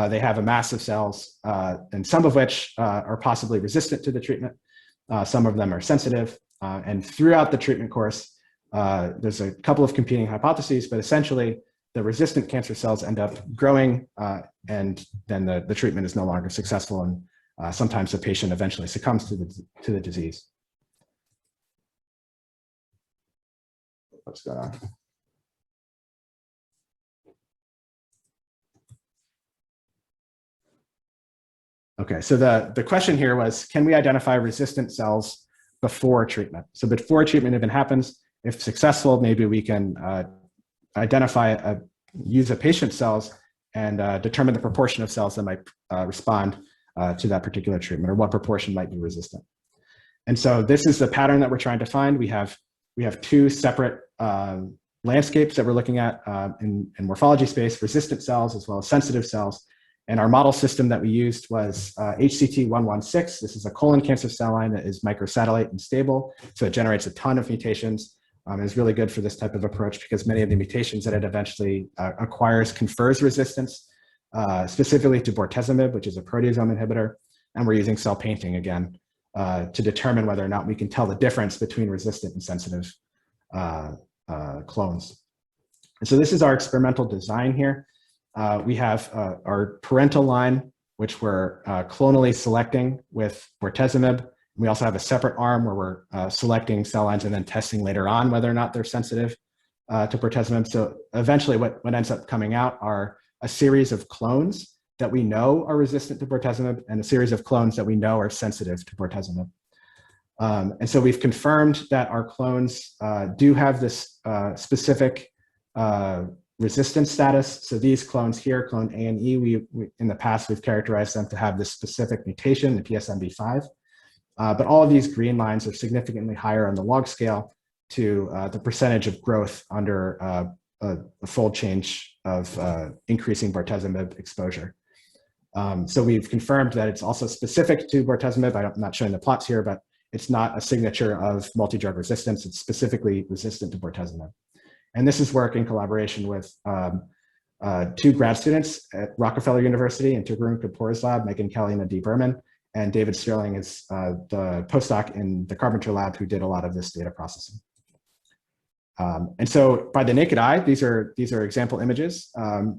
they have a mass of cells, and some of which are possibly resistant to the treatment. Some of them are sensitive, and throughout the treatment course, there's a couple of competing hypotheses, but essentially the resistant cancer cells end up growing, and then the treatment is no longer successful, and sometimes the patient eventually succumbs to the disease. What's going on? Okay, so the question here was, can we identify resistant cells before treatment? So before treatment even happens, if successful, maybe we can use a patient's cells and determine the proportion of cells that might respond to that particular treatment, or what proportion might be resistant. And so this is the pattern that we're trying to find. We have two separate landscapes that we're looking at in morphology space: resistant cells as well as sensitive cells. And our model system that we used was HCT116. This is a colon cancer cell line that is microsatellite and stable, so it generates a ton of mutations. It's really good for this type of approach because many of the mutations that it eventually acquires confers resistance, specifically to bortezomib, which is a proteasome inhibitor. And we're using cell painting again to determine whether or not we can tell the difference between resistant and sensitive clones. And so this is our experimental design here. We have our parental line, which we're clonally selecting with bortezomib. We also have a separate arm where we're selecting cell lines and then testing later on whether or not they're sensitive to bortezomib. So eventually what ends up coming out are a series of clones that we know are resistant to bortezomib and a series of clones that we know are sensitive to bortezomib. And so we've confirmed that our clones do have this specific resistance status. So these clones here, clone A and E, we in the past, we've characterized them to have this specific mutation, the PSMB5. But all of these green lines are significantly higher on the log scale to the percentage of growth under a fold change of increasing bortezomib exposure. So we've confirmed that it's also specific to bortezomib. I'm not showing the plots here, but it's not a signature of multi-drug resistance. It's specifically resistant to bortezomib. And this is work in collaboration with 2 grad students at Rockefeller University in Tigran Kapoor's lab, Megan Kelly and Adi Berman, and David Sterling is the postdoc in the Carpenter lab who did a lot of this data processing. And so by the naked eye, these are example images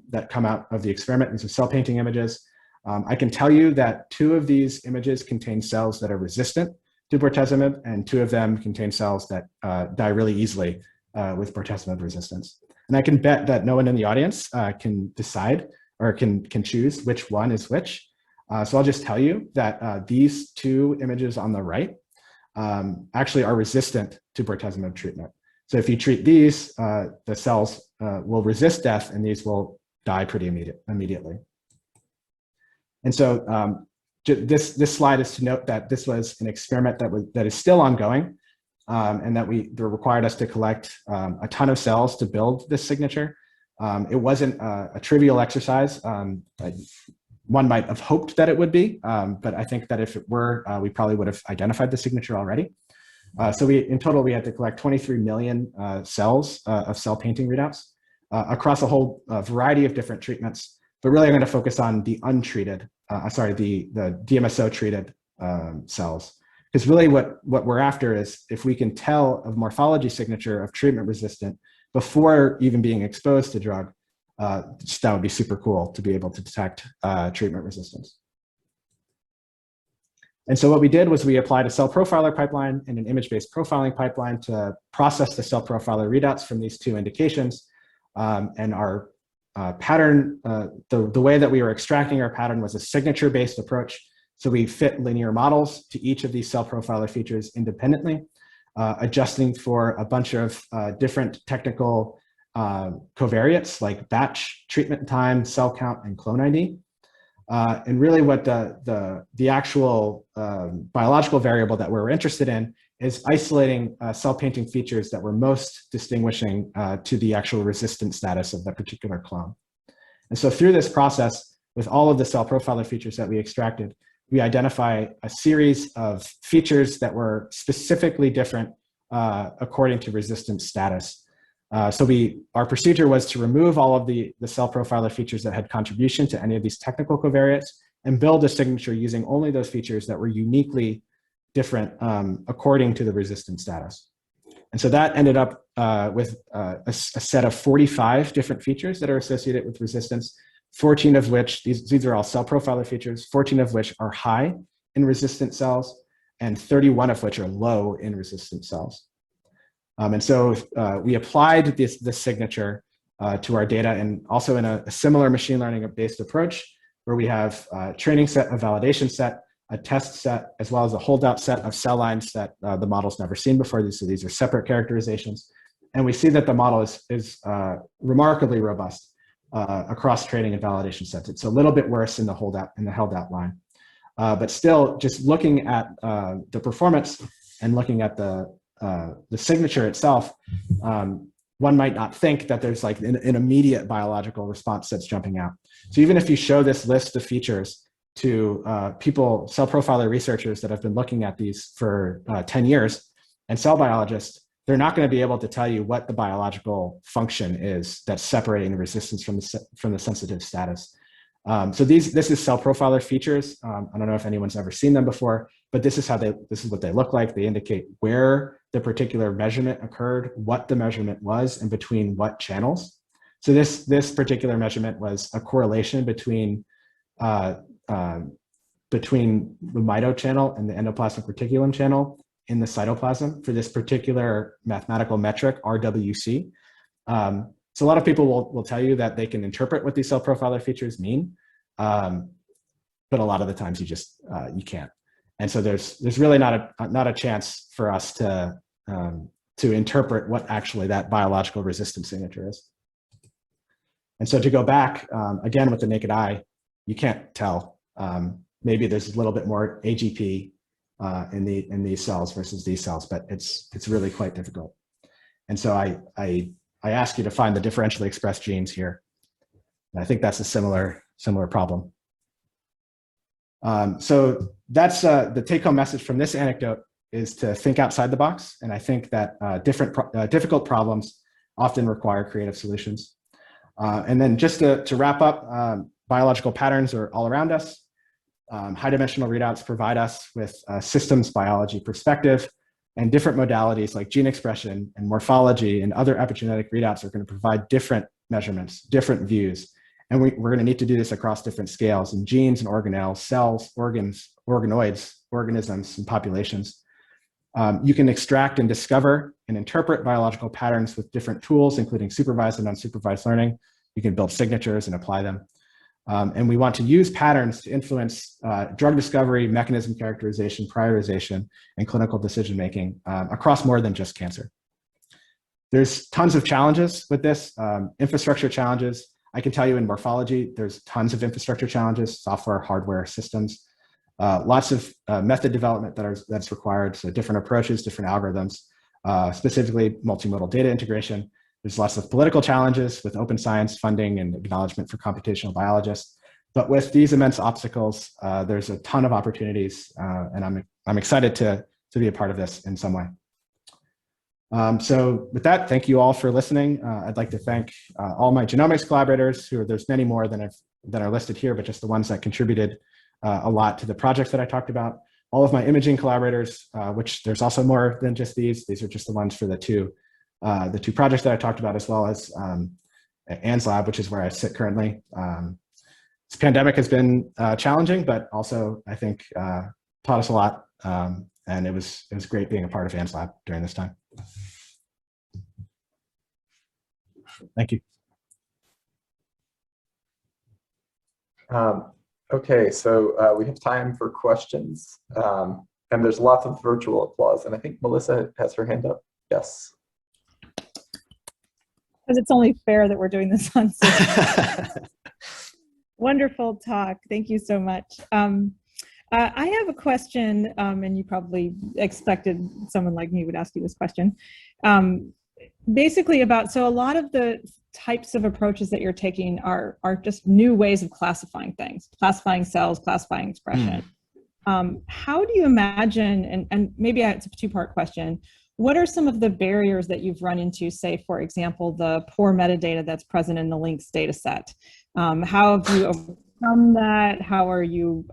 that come out of the experiment. These are cell painting images. I can tell you that 2 of these images contain cells that are resistant to bortezomib, and 2 of them contain cells that die really easily with bortezomib resistance. And I can bet that no one in the audience can decide or can choose which one is which. So I'll just tell you that these 2 images on the right actually are resistant to bortezomib treatment. So if you treat these, the cells will resist death and these will die pretty immediately. And so this slide is to note that this was an experiment that is still ongoing and that they required us to collect a ton of cells to build this signature. It wasn't a trivial exercise. One might have hoped that it would be, but I think that if it were, we probably would have identified the signature already. So in total, we had to collect 23 million cells of cell painting readouts across a whole variety of different treatments. But really, I'm going to focus on the untreated, the DMSO treated cells. Because really what we're after is if we can tell a morphology signature of treatment resistant before even being exposed to drug, that would be super cool to be able to detect treatment resistance. And so what we did was we applied a cell profiler pipeline and an image-based profiling pipeline to process the cell profiler readouts from these 2 indications. And our pattern, the way that we were extracting our pattern was a signature-based approach. So we fit linear models to each of these cell profiler features independently, adjusting for a bunch of different technical covariates like batch treatment time, cell count, and clone ID. And really what the actual biological variable that we're interested in is isolating cell painting features that were most distinguishing to the actual resistant status of that particular clone. And so through this process, with all of the cell profiler features that we extracted, we identify a series of features that were specifically different according to resistance status. So our procedure was to remove all of the cell profiler features that had contribution to any of these technical covariates and build a signature using only those features that were uniquely different according to the resistance status. And so that ended up with a set of 45 different features that are associated with resistance, 14 of which, these are all cell profiler features, 14 of which are high in resistant cells, and 31 of which are low in resistant cells. And so we applied this signature to our data, and also in a similar machine learning based approach where we have a training set, a validation set, a test set, as well as a holdout set of cell lines that the model's never seen before. So these are separate characterizations. And we see that the model is remarkably robust across training and validation sets. It's a little bit worse in the holdout line. But still, just looking at the performance and looking at the signature itself, one might not think that there's like an immediate biological response that's jumping out. So even if you show this list of features to cell profiler researchers that have been looking at these for 10 years and cell biologists, they're not going to be able to tell you what the biological function is that's separating the resistance from the sensitive status. So this is cell profiler features. I don't know if anyone's ever seen them before, but this is what they look like. They indicate where the particular measurement occurred, what the measurement was, and between what channels. So this particular measurement was a correlation between the mito channel and the endoplasmic reticulum channel in the cytoplasm for this particular mathematical metric, RWC. So a lot of people will tell you that they can interpret what these cell profiler features mean, but a lot of the times you can't. And so there's really not a chance for us to interpret what actually that biological resistance signature is. And so to go back again with the naked eye, you can't tell. Maybe there's a little bit more AGP in these cells versus these cells, but it's really quite difficult. And so I ask you to find the differentially expressed genes here. And I think that's a similar problem. So that's the take-home message from this anecdote, is to think outside the box. And I think that difficult problems often require creative solutions. And then just to wrap up, biological patterns are all around us. High-dimensional readouts provide us with a systems biology perspective, and different modalities like gene expression and morphology and other epigenetic readouts are going to provide different measurements, different views. And we're going to need to do this across different scales in genes and organelles, cells, organs, organoids, organisms, and populations. You can extract and discover and interpret biological patterns with different tools, including supervised and unsupervised learning. You can build signatures and apply them. And we want to use patterns to influence drug discovery, mechanism characterization, prioritization, and clinical decision-making across more than just cancer. There's tons of challenges with this, infrastructure challenges. I can tell you in morphology, there's tons of infrastructure challenges, software, hardware, systems, lots of method development that's required, so different approaches, different algorithms, specifically multimodal data integration. There's lots of political challenges with open science funding and acknowledgement for computational biologists. But with these immense obstacles, there's a ton of opportunities, and I'm excited to be a part of this in some way. So with that, thank you all for listening. I'd like to thank all my genomics collaborators, there's many more than are listed here, but just the ones that contributed a lot to the projects that I talked about. All of my imaging collaborators, which there's also more than just these. These are just the ones for the two projects that I talked about, as well as Anne's lab, which is where I sit currently. This pandemic has been challenging, but also I think taught us a lot, and it was great being a part of Anne's lab during this time. Thank you. Okay, so we have time for questions, and there's lots of virtual applause, and I think Melissa has her hand up. Yes. Because it's only fair that we're doing this on Zoom. Wonderful talk. Thank you so much. I have a question, and you probably expected someone like me would ask you this question. Basically so a lot of the types of approaches that you're taking are just new ways of classifying things, classifying cells, classifying expression. How do you imagine, and maybe it's a two-part question, what are some of the barriers that you've run into, say, for example, the poor metadata that's present in the links data set? How have you overcome that? How are you,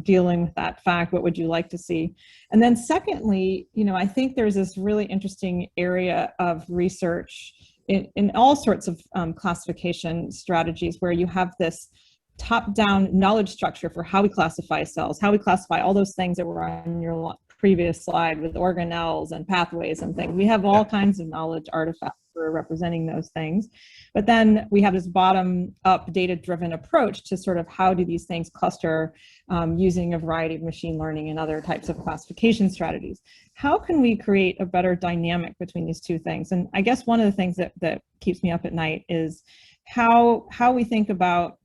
dealing with that fact? What would you like to see? And then secondly, I think there's this really interesting area of research in all sorts of classification strategies where you have this top-down knowledge structure for how we classify cells, how we classify all those things that were on your previous slide with organelles and pathways and things. We have all kinds of knowledge artifacts for representing those things. But then we have this bottom-up data-driven approach to sort of how do these things cluster using a variety of machine learning and other types of classification strategies. How can we create a better dynamic between these two things? And I guess one of the things that keeps me up at night is how we think about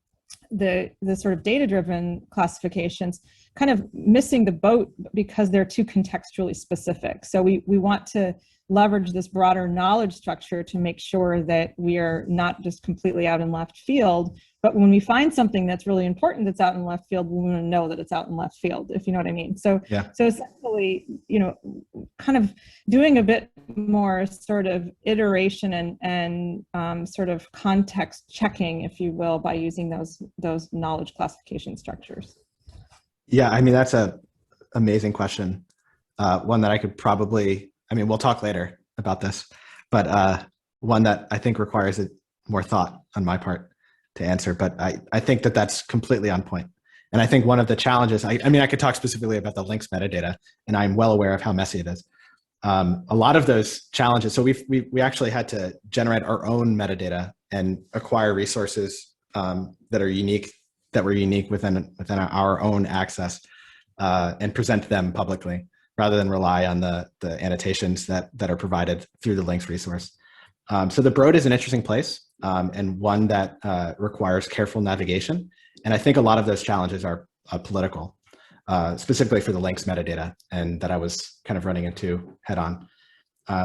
the sort of data-driven classifications kind of missing the boat because they're too contextually specific. So we want to leverage this broader knowledge structure to make sure that we are not just completely out in left field, but when we find something that's really important that's out in left field, we want to know that it's out in left field, if you know what I mean. So, yeah. So essentially, kind of doing a bit more sort of iteration and sort of context checking, if you will, by using those knowledge classification structures. Yeah, I mean, that's an amazing question. One that I could probably, we'll talk later about this, but one that I think requires more thought on my part to answer, but I think that that's completely on point. And I think one of the challenges, I could talk specifically about the links metadata, and I'm well aware of how messy it is. A lot of those challenges, so we actually had to generate our own metadata and acquire resources that were unique within our own access and present them publicly, rather than rely on the annotations that are provided through the links resource. So the Broad is an interesting place and one that requires careful navigation. And I think a lot of those challenges are political, specifically for the links metadata, and that I was kind of running into head on.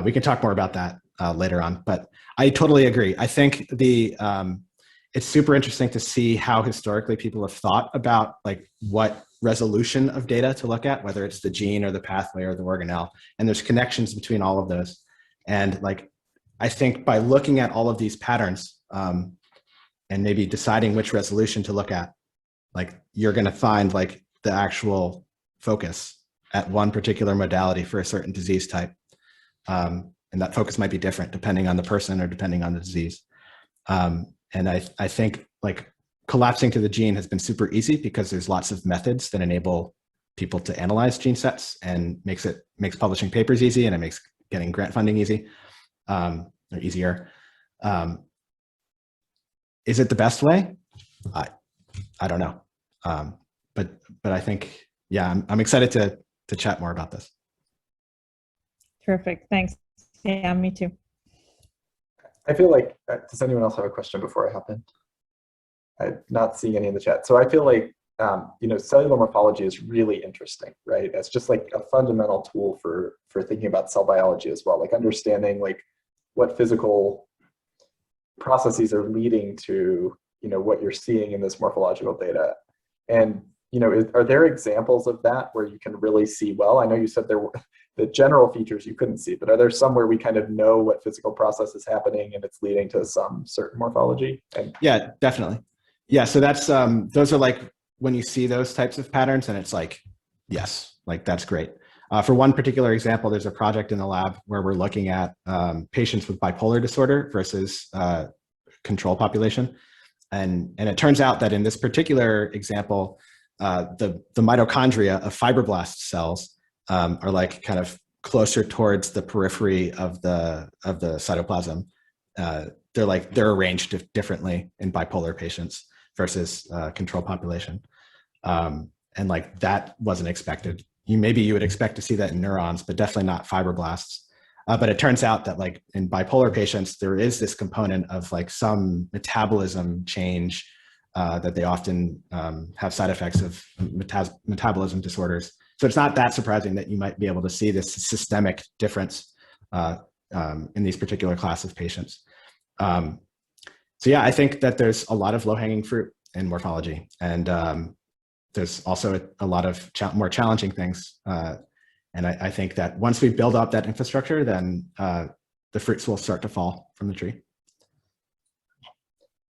We can talk more about that later on, but I totally agree. I think it's super interesting to see how historically people have thought about like what resolution of data to look at, whether it's the gene or the pathway or the organelle. And there's connections between all of those. And like, I think by looking at all of these patterns and maybe deciding which resolution to look at, like you're going to find like the actual focus at one particular modality for a certain disease type. And that focus might be different depending on the person or depending on the disease. And I think like collapsing to the gene has been super easy because there's lots of methods that enable people to analyze gene sets and makes publishing papers easy, and it makes getting grant funding easy, or easier. Is it the best way? I don't know. But I think, yeah, I'm excited to chat more about this. Terrific. Thanks. Yeah, me too. I feel like, does anyone else have a question before I hop in? I'm not seeing any in the chat. So I feel like, cellular morphology is really interesting, right? It's just like a fundamental tool for thinking about cell biology as well, like understanding like what physical processes are leading to, what you're seeing in this morphological data. And, are there examples of that where you can really see well? I know you said there were the general features you couldn't see, but are there some where we kind of know what physical process is happening and it's leading to some certain morphology? Yeah, definitely. Yeah, so that's those are like when you see those types of patterns, and it's like, yes, like that's great. For one particular example, there's a project in the lab where we're looking at patients with bipolar disorder versus control population, and it turns out that in this particular example, the mitochondria of fibroblast cells are like kind of closer towards the periphery of the cytoplasm. They're arranged differently in bipolar patients versus control population, and like that wasn't expected. Maybe you would expect to see that in neurons, but definitely not fibroblasts. But it turns out that like in bipolar patients, there is this component of like some metabolism change that they often have side effects of metabolism disorders. So it's not that surprising that you might be able to see this systemic difference in these particular class of patients. So yeah, I think that there's a lot of low-hanging fruit in morphology, and there's also a lot of more challenging things. And I think that once we build up that infrastructure, then the fruits will start to fall from the tree.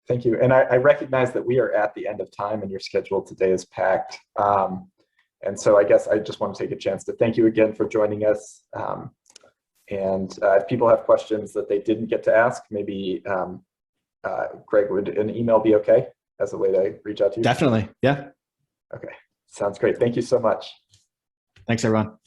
Thank you. And I recognize that we are at the end of time and your schedule today is packed. And so I guess I just want to take a chance to thank you again for joining us. And if people have questions that they didn't get to ask, maybe Greg, would an email be okay as a way to reach out to you? Definitely, yeah. Okay, sounds great. Thank you so much. Thanks, everyone.